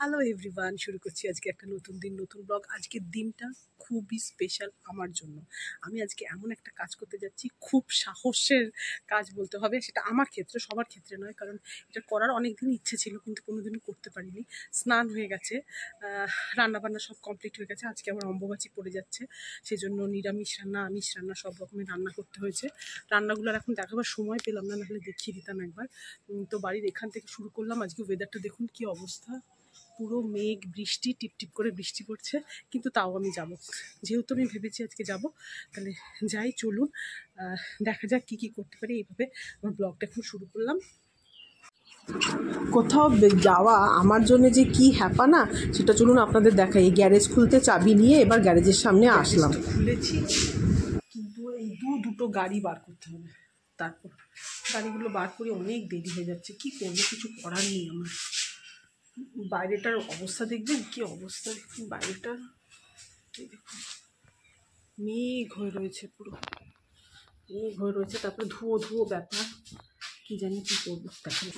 Hello everyone, শুরু করছি আজকে একটা নতুন দিন, নতুন ব্লগ। আজকের দিনটা খুবই স্পেশাল আমার জন্য। আমি আজকে এমন একটা কাজ করতে যাচ্ছি, খুব সাহসের কাজ বলতে হবে। সেটা আমার ক্ষেত্রে, সবার ক্ষেত্রে নয়, কারণ এটা করার অনেক দিন ইচ্ছে ছিল কিন্তু কোনোদিনও করতে পারিনি। স্নান হয়ে গেছে, রান্নাবান্না সব কমপ্লিট হয়ে গেছে। আজকে আমার অম্বুবাচী পড়ে যাচ্ছে, সেই জন্য নিরামিষ রান্না, আমিষ রান্না সব রকমের রান্না করতে হয়েছে। রান্নাগুলোর এখন দেখাবার সময় পেলাম না, নাহলে দেখিয়ে দিতাম একবার। তো বাড়ির এখান থেকে শুরু করলাম। আজকে ওয়েদারটা দেখুন কি অবস্থা, পুরো মেঘ, বৃষ্টি, টিপটিপ করে বৃষ্টি পড়ছে, কিন্তু তাও আমি যাব। যেহেতু আমি ভেবেছি আজকে যাব, তাহলে যাই, চলুন দেখা যাক কী কী করতে পারি। এইভাবে আমার ব্লগটা এখন শুরু করলাম। কোথাও যাওয়া আমার জন্য যে কি হ্যাপা না, সেটা চলুন আপনাদের দেখাই। এই গ্যারেজ খুলতে চাবি নিয়ে এবার গ্যারেজের সামনে আসলাম। খুলেছি, কিন্তু এই দুটো গাড়ি বার করতে হবে, তারপর গাড়িগুলো বার করে অনেক দেরি হয়ে যাচ্ছে। কি করবো, কিছু করার নেই আমার। বাইরেটার অবস্থা দেখবেন, কি অবস্থা দেখুন বাইরেটার, দেখুন মেঘ হয়ে রয়েছে, পুরো মেঘ হয়ে রয়েছে। তারপরে ধুয়ো ব্যাপার, কি জানি কী করবো। দেখেন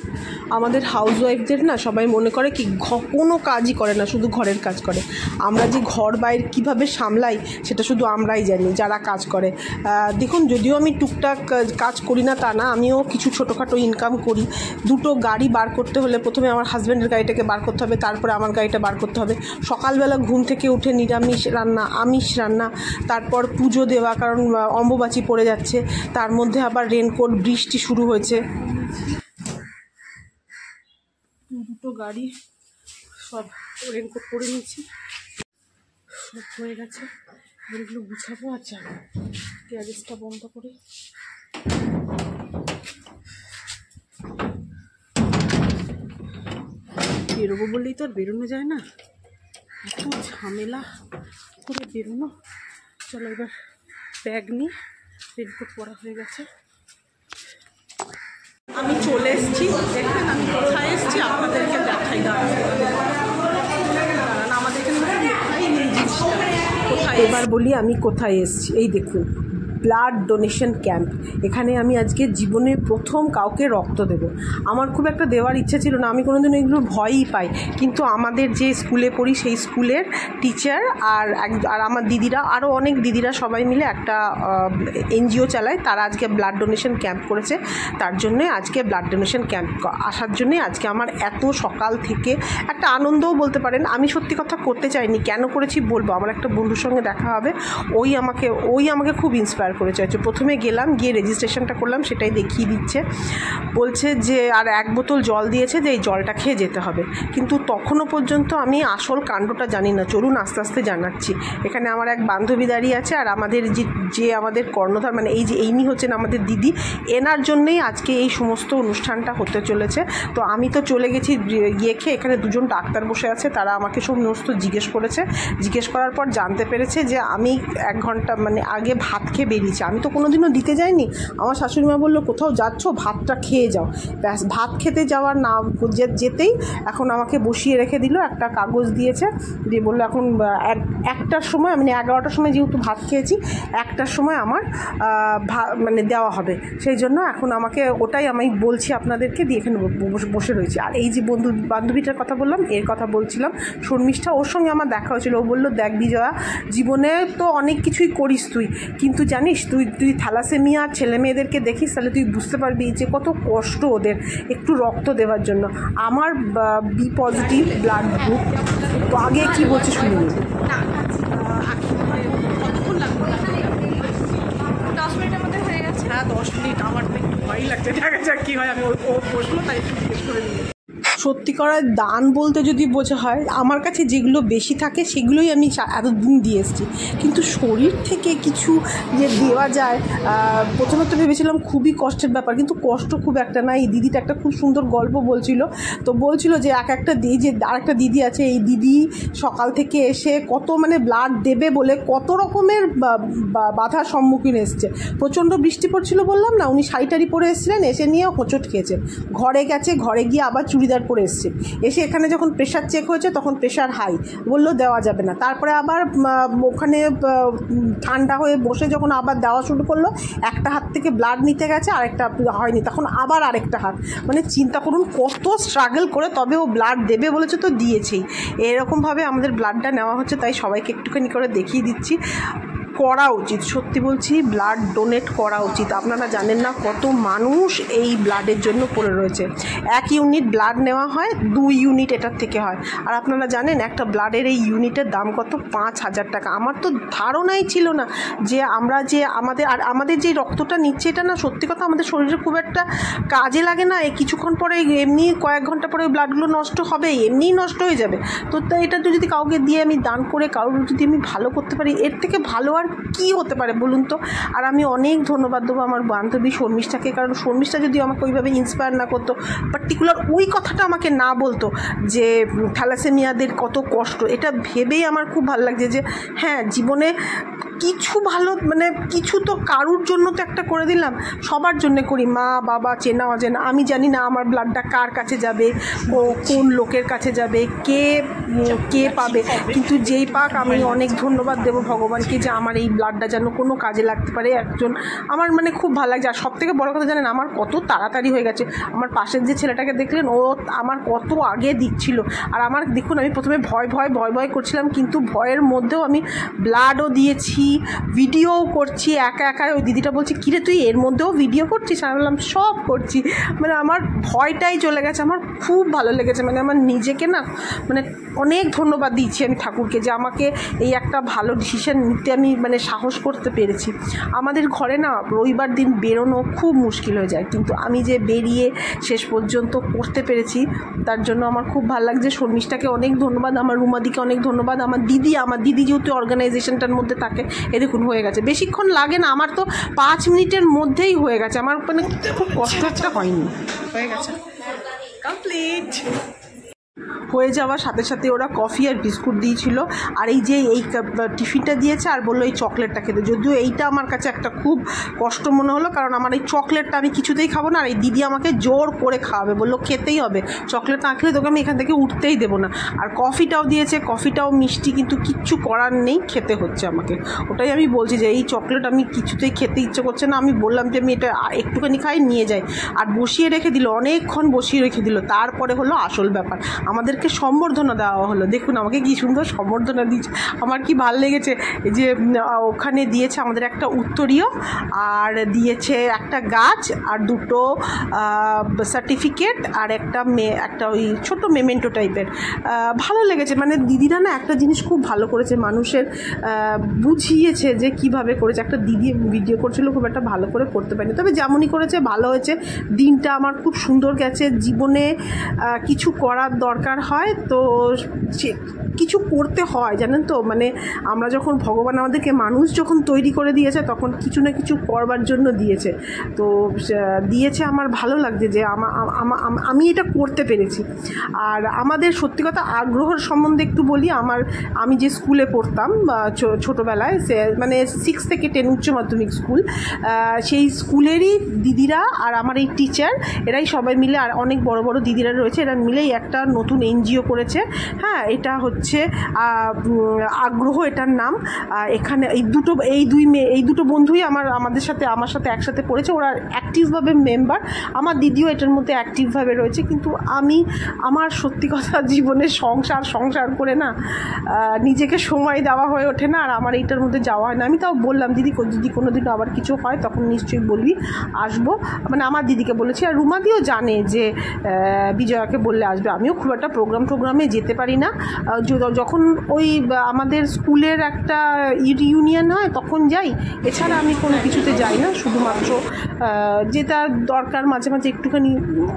আমাদের হাউস ওয়াইফদের না সবাই মনে করে কি কোনো কাজই করে না, শুধু ঘরের কাজ করে। আমরা যে ঘর বাইরে কীভাবে সামলাই সেটা শুধু আমরাই জানি যারা কাজ করে। দেখুন, যদিও আমি টুকটাক কাজ করি না তা না, আমিও কিছু ছোটোখাটো ইনকাম করি। দুটো গাড়ি বার করতে হলে প্রথমে আমার হাজব্যান্ডের গাড়িটাকে বার করতে হবে, তারপরে আমার গাড়িটা বার করতে হবে। সকালবেলা ঘুম থেকে উঠে নিরামিষ রান্না, আমিষ রান্না, তারপর পুজো দেওয়া, কারণ অম্বুবাচী পড়ে যাচ্ছে। তার মধ্যে আবার রেনকোট, বৃষ্টি শুরু হয়েছে। দুটো গাড়ি সব রেনকোট পরে নিয়েছি, সব হয়ে গেছে। এগুলো গুছাবো আর যাবো। গ্যারেজটা বন্ধ করে বেরোবো বললেই তো আর বেরোনো যায় না, এত ঝামেলা করে বেরোনো। চলো এবার ব্যাগ নিই, রেনকোট পরা হয়ে গেছে। আমি চলে এসেছি, দেখবেন আমি কোথায় এসেছি আপনাদেরকে দেখাই। দাঁড়ান, আমাদের এখানে কোথায় নেই জিনিসটা, কোথায়। এবার বলি আমি কোথায় এসেছি। এই দেখুন, ব্লাড ডোনেশন ক্যাম্প। এখানে আমি আজকে জীবনে প্রথম কাউকে রক্ত দেব। আমার খুব একটা দেওয়ার ইচ্ছে ছিল না, আমি কোনোদিন এগুলোর ভয়ই পাই, কিন্তু আমাদের যে স্কুলে পড়ি সেই স্কুলের টিচার আর আমার দিদিরা, আরও অনেক দিদিরা সবাই মিলে একটা এনজিও চালায়। তারা আজকে ব্লাড ডোনেশন ক্যাম্প করেছে, তার জন্যে আজকে ব্লাড ডোনেশন ক্যাম্প আসার জন্যে আজকে আমার এত সকাল থেকে একটা আনন্দও বলতে পারেন। আমি সত্যি কথা করতে চাইনি, কেন করেছি বলবো। আমার একটা বন্ধুর সঙ্গে দেখা হবে, ওই আমাকে খুব ইন্সপায়ার করে চাইছে। প্রথমে গেলাম, গিয়ে রেজিস্ট্রেশনটা করলাম, সেটাই দেখিয়ে দিচ্ছে। বলছে যে আর এক বোতল জল দিয়েছে, যে এই জলটা খেয়ে যেতে হবে, কিন্তু তখনও পর্যন্ত আমি আসল কাণ্ডটা জানি না। চলুন আস্তে আস্তে জানাচ্ছি। এখানে আমার এক বান্ধবী দাঁড়িয়ে আছে, আর আমাদের যে আমাদের কর্ণধার, মানে এই যে ইনি হচ্ছেন আমাদের দিদি, এনার জন্যেই আজকে এই সমস্ত অনুষ্ঠানটা হতে চলেছে। তো আমি তো চলে গেছি গিয়ে খেয়ে, এখানে দুজন ডাক্তার বসে আছে, তারা আমাকে সমস্ত জিজ্ঞেস করার পর জানতে পেরেছে যে আমি 1 ঘন্টা মানে আগে ভাত খেয়ে বেরিয়েছি। আমি তো কোনোদিনও দিতে যাইনি। আমার শাশুড়িমা বললো কোথাও যাচ্ছ, ভাতটা খেয়ে যাও। ব্যাস, ভাত খেতে যাওয়ার না যেতেই এখন আমাকে বসিয়ে রেখে দিল, একটা কাগজ দিয়েছে, দিয়ে বললো এখন 1টার সময়, মানে 11টার সময় যেহেতু ভাত খেয়েছি, 1টার সময় আমার মানে দেওয়া হবে। সেই জন্য এখন আমাকে ওটাই আমি বলছি আপনাদেরকে, দিয়ে এখানে বসে রয়েছি। আর এই যে বান্ধবীটার কথা বললাম, এর কথা বলছিলাম, শর্মিষ্ঠা, ওর সঙ্গে আমার দেখা হয়েছিল। ও বললো দেখ বিজয়া, জীবনে তো অনেক কিছুই করিস তুই, কিন্তু জানিস তুই থ্যালাসেমিয়া ছেলে মেয়েদেরকে দেখিস, তাহলে তুই বুঝতে পারবি যে কত কষ্ট ওদের একটু রক্ত দেওয়ার জন্য। আমার বি পজিটিভ ব্লাড গ্রুপ। তো আগে কি বলছে শুনুন। কতক্ষণ লাগবে? 10 মিনিটের মধ্যে হয়ে গেছে। হ্যাঁ 10 মিনিট। আমার তো একটু ভয়ই লাগছে, দেখা যাক কী হয়। আমি ও বসলো, তাই একটু জিজ্ঞেস করে নিই। সত্যি করার দান বলতে যদি বোঝা হয়, আমার কাছে যেগুলো বেশি থাকে সেগুলোই আমি এতদিন দিয়ে এসেছি, কিন্তু শরীর থেকে কিছু যে দেওয়া যায়, প্রথমে তো ভেবেছিলাম খুবই কষ্টের ব্যাপার, কিন্তু কষ্ট খুব একটা না। এই দিদিটা একটা খুব সুন্দর গল্প বলছিল, তো বলছিল যে আরেকটা দিদি আছে, এই দিদি সকাল থেকে এসে কত মানে ব্লাড দেবে বলে কত রকমের বাধার সম্মুখীন এসছে। প্রচণ্ড বৃষ্টি পড়ছিল বললাম না, উনি শাড়ি টাড়ি পরে এসেছিলেন, এসে নিয়ে হোঁচট খেয়েছেন, ঘরে গেছে, ঘরে গিয়ে আবার চুড়িদার পরে করে এসছে, এসে এখানে যখন প্রেশার চেক হয়েছে তখন প্রেশার হাই, বললো দেওয়া যাবে না। তারপরে আবার ওখানে ঠান্ডা হয়ে বসে যখন আবার দেওয়া শুরু করলো, একটা হাত থেকে ব্লাড নিতে গেছে, আরেকটা হয়নি, তখন আবার আরেকটা হাত, মানে চিন্তা করুন কত স্ট্রাগল করে তবে ও ব্লাড দেবে বলেছে, তো দিয়েছেই। এরকমভাবে আমাদের ব্লাডটা নেওয়া হচ্ছে, তাই সবাইকে একটুখানি করে দেখিয়ে দিচ্ছি। করা উচিত, সত্যি বলছি, ব্লাড ডোনেট করা উচিত। আপনারা জানেন না কত মানুষ এই ব্লাডের জন্য পড়ে রয়েছে। 1 ইউনিট ব্লাড নেওয়া হয়, 2 ইউনিট এটার থেকে হয়। আর আপনারা জানেন একটা ব্লাডের এই ইউনিটের দাম কত? 5,000 টাকা। আমার তো ধারণাই ছিল না যে আমরা যে আমাদের যে রক্তটা নিচ্ছে, এটা না সত্যি কথা আমাদের শরীরে খুব একটা কাজে লাগে না। এই কিছুক্ষণ পরে এমনি কয়েক ঘন্টা পরে ওই ব্লাডগুলো নষ্ট হবে, এমনিই নষ্ট হয়ে যাবে। তো এটা যদি কাউকে দিয়ে আমি দান করে কারোর যদি আমি ভালো করতে পারি, এর থেকে ভালো আর কী হতে পারে বলুন তো। আর আমি অনেক ধন্যবাদ দেবো আমার বান্ধবী শর্মিষ্ঠাকে, কারণ শর্মিষ্ঠা যদি আমাকে ওইভাবে ইন্সপায়ার না করতো, পার্টিকুলার ওই কথাটা আমাকে না বলতো যে থ্যালাসেমিয়াদের কত কষ্ট, এটা ভেবেই আমার খুব ভালো লাগছে যে হ্যাঁ, জীবনে কিছু ভালো, মানে কিছু তো কারুর জন্য তো একটা করে দিলাম, সবার জন্য করি, মা বাবা চেনা অচেনা। আমি জানি না আমার ব্লাডটা কার কাছে যাবে, কোন লোকের কাছে যাবে, কে পাবে, কিন্তু যেই পাক আমি অনেক ধন্যবাদ দেবো ভগবানকে যে আমার এই ব্লাডটা যেন কোনো কাজে লাগতে পারে একজন। আমার মানে খুব ভালো লাগছে। আর সবথেকে বড় কথা জানেন আমার কত তাড়াতাড়ি হয়ে গেছে। আমার পাশের যে ছেলেটাকে দেখলেন, ও আমার কত আগে দিচ্ছিল। আর আমার দেখুন, আমি প্রথমে ভয় করছিলাম, কিন্তু ভয়ের মধ্যেও আমি ব্লাডও দিয়েছি, ভিডিওও করছি একা। ওই দিদিটা বলছে, কিরে তুই এর মধ্যেও ভিডিও করছিস? আমি বললাম সব করছি। মানে আমার ভয়টাই চলে গেছে, আমার খুব ভালো লেগেছে। মানে আমার নিজেকে না, মানে অনেক ধন্যবাদ দিচ্ছি আমি ঠাকুরকে যে আমাকে এই একটা ভালো ডিসিশন নিতে আমি মানে সাহস করতে পেরেছি। আমাদের ঘরে না রবিবার দিন বেরোনো খুব মুশকিল হয়ে যায়, কিন্তু আমি যে বেরিয়ে শেষ পর্যন্ত করতে পেরেছি তার জন্য আমার খুব ভালো লাগছে। শর্মিষ্ঠাকে অনেক ধন্যবাদ, আমার রুমাদিকে অনেক ধন্যবাদ, আমার দিদি যেহেতু অর্গানাইজেশনটার মধ্যে থাকে। এ দেখুন হয়ে গেছে, বেশিক্ষণ লাগে না, আমার তো 5 মিনিটের মধ্যেই হয়ে গেছে। আমার মানে খুব কষ্ট একটা হয়নি, হয়ে গেছে, কমপ্লিট। হয়ে যাওয়ার সাথে সাথে ওরা কফি আর বিস্কুট দিয়েছিল, আর এই যে এই টিফিনটা দিয়েছে, আর বললো এই চকলেটটা খেতে। যদিও এইটা আমার কাছে একটা খুব কষ্ট মনে হলো, কারণ আমার এই চকলেটটা আমি কিছুতেই খাবো না, আর এই দিদি আমাকে জোর করে খাওয়াবে, বললো খেতেই হবে, চকলেট না খেলে তোকে আমি এখান থেকে উঠতেই দেবো না। আর কফিটাও দিয়েছে, কফিটাও মিষ্টি, কিন্তু কিচ্ছু করার নেই, খেতে হচ্ছে আমাকে। ওটাই আমি বলছি যে এই চকলেট আমি কিছুতেই খেতে ইচ্ছে করছে না। আমি বললাম যে আমি এটা একটুখানি খাই, নিয়ে যাই, আর বসিয়ে রেখে দিল, অনেকক্ষণ বসিয়ে রেখে দিল। তারপরে হলো আসল ব্যাপার, আমাদেরকে সম্বর্ধনা দেওয়া হলো। দেখুন আমাকে কি সুন্দর সম্বর্ধনা দিয়েছে, আমার কি ভালো লেগেছে। এই যে ওখানে দিয়েছে আমাদের একটা উত্তরীয়, আর দিয়েছে একটা গাছ, আর 2টো সার্টিফিকেট, আর একটা ওই ছোটো মেমেন্টো টাইপের। ভালো লেগেছে। মানে দিদিরা না একটা জিনিস খুব ভালো করেছে, মানুষের বুঝিয়েছে যে কিভাবে করেছে। একটা দিদি ভিডিও করছিল, খুব একটা ভালো করে করতে পারিনি, তবে যেমনই করেছে ভালো হয়েছে। দিনটা আমার খুব সুন্দর গেছে। জীবনে কিছু করার দরকার হয় তো কিছু করতে হয়, জানেন তো। মানে আমরা যখন ভগবান আমাদেরকে মানুষ যখন তৈরি করে দিয়েছে, তখন কিছু না কিছু করবার জন্য দিয়েছে। তো দিয়েছে, আমার ভালো লাগছে যে আমি এটা করতে পেরেছি। আর আমাদের সত্যি কথা আগ্রহের সম্বন্ধে একটু বলি। আমি যে স্কুলে পড়তাম ছোটোবেলায়, মানে 6 থেকে 10 উচ্চ মাধ্যমিক স্কুল, সেই স্কুলেরই দিদিরা আর আমার এই টিচার, এরাই সবাই মিলে, আর অনেক বড় বড় দিদিরা রয়েছে, এরা মিলেই একটা নতুন এনজিও করেছে। হ্যাঁ, এটা হচ্ছে আগ্রহ, এটার নাম। এখানে এই দুটো বন্ধুই আমার সাথে একসাথে পড়েছে, ওরা অ্যাক্টিভভাবে মেম্বার। আমার দিদিও এটার মধ্যে অ্যাক্টিভভাবে রয়েছে। কিন্তু আমার সত্যি কথা জীবনে সংসার করে না নিজেকে সময় দেওয়া হয়ে ওঠে না, আর আমার এইটার মধ্যে যাওয়া হয় না। আমি তাও বললাম, দিদি যদি কোনো দিন আবার কিছু হয় তখন নিশ্চয়ই বলবি, আসবো। মানে আমার দিদিকে বলেছি, আর রুমাদিও জানে যে বিজয়াকে বললে আসবে। আমিও খুব একটা প্রোগ্রামে যেতে পারি না, যখন ওই আমাদের স্কুলের একটা ইউনিয়ন হয় তখন যাই, এছাড়া আমি কোনো কিছুতে যাই না। শুধুমাত্র যেটা দরকার মাঝে মাঝে একটুখানি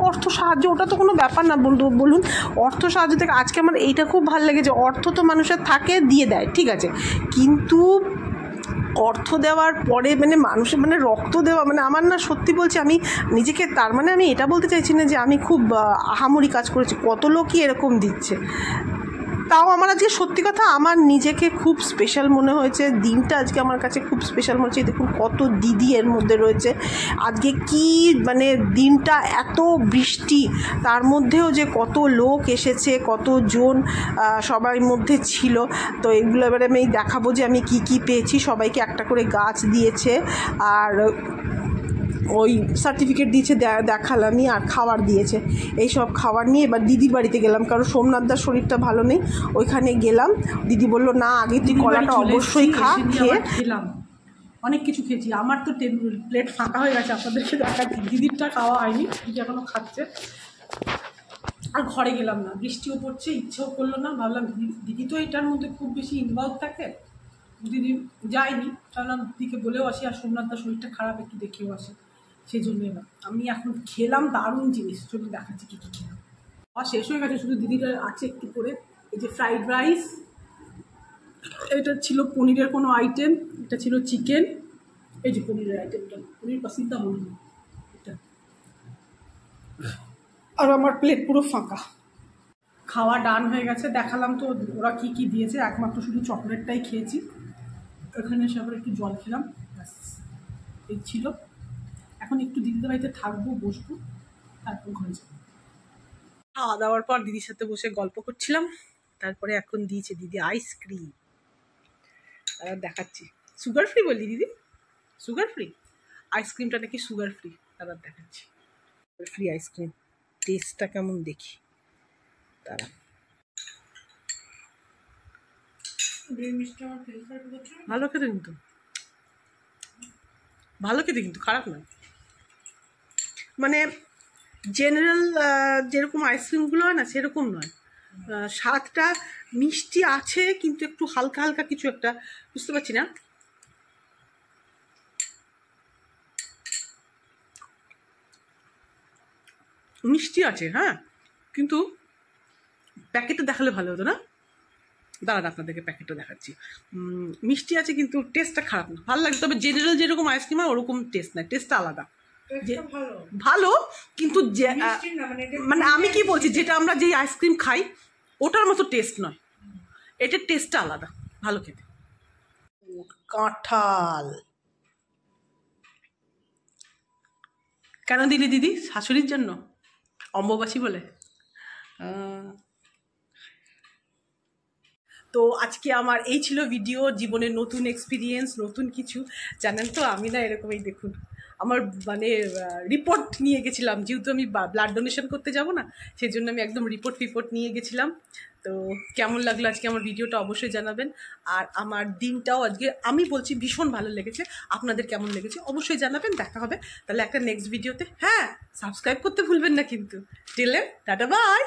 অর্থ সাহায্য, ওটা তো কোনো ব্যাপার না বলুন। অর্থ সাহায্য থেকে আজকে আমার এইটা খুব ভালো লেগেছে, অর্থ তো মানুষের থাকে, দিয়ে দেয়, ঠিক আছে, কিন্তু অর্থ দেওয়ার পরে মানে মানুষের মানে রক্ত দেওয়া, মানে আমার না সত্যি বলছি, আমি নিজেকে, তার মানে আমি এটা বলতে চাইছি না যে আমি খুব আহামরি কাজ করেছি, কত লোকই এরকম দিচ্ছে। তাও আমার আজকে সত্যি কথা আমার নিজেকে খুব স্পেশাল মনে হয়েছে, দিনটা আজকে আমার কাছে খুব স্পেশাল মনে হচ্ছে। দেখুন কত দিদি এর মধ্যে রয়েছে। আজকে কি মানে দিনটা এত বৃষ্টি, তার মধ্যেও যে কত লোক এসেছে, কতজন সবার মধ্যে ছিল। তো এগুলো এবারে আমি দেখাবো যে আমি কি কি পেয়েছি। সবাইকে একটা করে গাছ দিয়েছে, আর ওই সার্টিফিকেট দিয়েছে দেখালামই, আর খাবার দিয়েছে। এই সব খাবার নিয়ে এবার দিদির বাড়িতে গেলাম, কারণ সোমনাথদার শরীরটা ভালো নেই। ওইখানে গেলাম, দিদি বললো না আগে তুই কলাটা অবশ্যই খা। খেয়ে খেলাম, অনেক কিছু খেয়েছি। আমার তো প্লেট ফাঁকা হয়ে গেছে, আপনাদেরকে দেখাচ্ছি। দিদিরটা খাওয়া হয়নি, দিদি এখনও খাচ্ছে। আর ঘরে গেলাম না, বৃষ্টিও পড়ছে, ইচ্ছেও করলো না। ভাবলাম দিদি তো এটার মধ্যে খুব বেশি ইনভলভ থাকে, দিদি যায়নি। ভাবলাম দিদিকে বলেও আসি, আর সোমনাথদার শরীরটা খারাপ, একটু দেখেও আসি। সেই জন্য এবার আমি এখন খেলাম দারুণ জিনিস, চলুন দেখাচ্ছি কী কী খেলাম। আর শেষ হয়ে গেছে, শুধু দিদিটা আছে একটু করে। এই যে ফ্রাইড রাইস, এটা ছিল পনিরের কোনো আইটেম, এটা ছিল চিকেন। এই যে পনিরের আইটেমটা, পনির পাসিন্দা মনে হয় এটা। আর আমার প্লেট পুরো ফাঁকা। খাওয়া ডান হয়ে গেছে, দেখালাম তো ওরা কি কি দিয়েছে। একমাত্র শুধু চকলেটটাই খেয়েছি। ওখানে সবার একটু জল খেলাম, ব্যাস এই ছিল। এখন একটু দিদিদের বাড়িতে থাকবো, বসবো, তারপর ঘরে যাবো। খাওয়া দাওয়ার পর দিদির সাথে বসে গল্প করছিলাম। তারপরে এখন দিয়েছে দিদি আইসক্রিম, আর দেখাচ্ছি। সুগার ফ্রি বললি দিদি? সুগার ফ্রি আইসক্রিমটা নাকি সুগার ফ্রি, তারপর দেখাচ্ছি ফ্রি আইসক্রিম টেস্টটা কেমন দেখি। তারা ভালো খেতে, কিন্তু ভালো খেতে, কিন্তু খারাপ নয়। মানে জেনারেল যেরকম আইসক্রিমগুলো হয় না, সেরকম নয়। স্বাদটা মিষ্টি আছে, কিন্তু একটু হালকা হালকা কিছু একটা, বুঝতে পারছি না। মিষ্টি আছে, হ্যাঁ, কিন্তু প্যাকেটটা দেখালে ভালো হতো না? দাঁড়ান আপনাদেরকে প্যাকেটটা দেখাচ্ছি। মিষ্টি আছে, কিন্তু টেস্টটা খারাপ না, ভালো লাগে। তবে জেনারেল যেরকম আইসক্রিম হয় ওরকম টেস্ট না, টেস্টটা আলাদা। ভালো, কিন্তু মানে আমি কি বলছি, যেটা আমরা যেই আইসক্রিম খাই ওটার মতো টেস্ট নয়, এটার টেস্টটা আলাদা, ভালো খেতে। কাঁঠাল কেন দিলি দিদি? শাশুড়ির জন্য, অম্বুবাসী বলে। তো আজকে আমার এই ছিল ভিডিও, জীবনের নতুন এক্সপিরিয়েন্স, নতুন কিছু। জানেন তো আমি না এরকমই, দেখুন আমার মানে রিপোর্ট নিয়ে গেছিলাম, যেহেতু আমি ব্লাড ডোনেশন করতে যাব না, সেই জন্য আমি একদম রিপোর্ট নিয়ে গেছিলাম। তো কেমন লাগলো আজকে আমার ভিডিওটা অবশ্যই জানাবেন। আর আমার দিনটাও আজকে আমি বলছি ভীষণ ভালো লেগেছে। আপনাদের কেমন লেগেছে অবশ্যই জানাবেন। দেখা হবে তাহলে একটা নেক্সট ভিডিওতে। হ্যাঁ, সাবস্ক্রাইব করতে ভুলবেন না কিন্তু। Till then, tata by.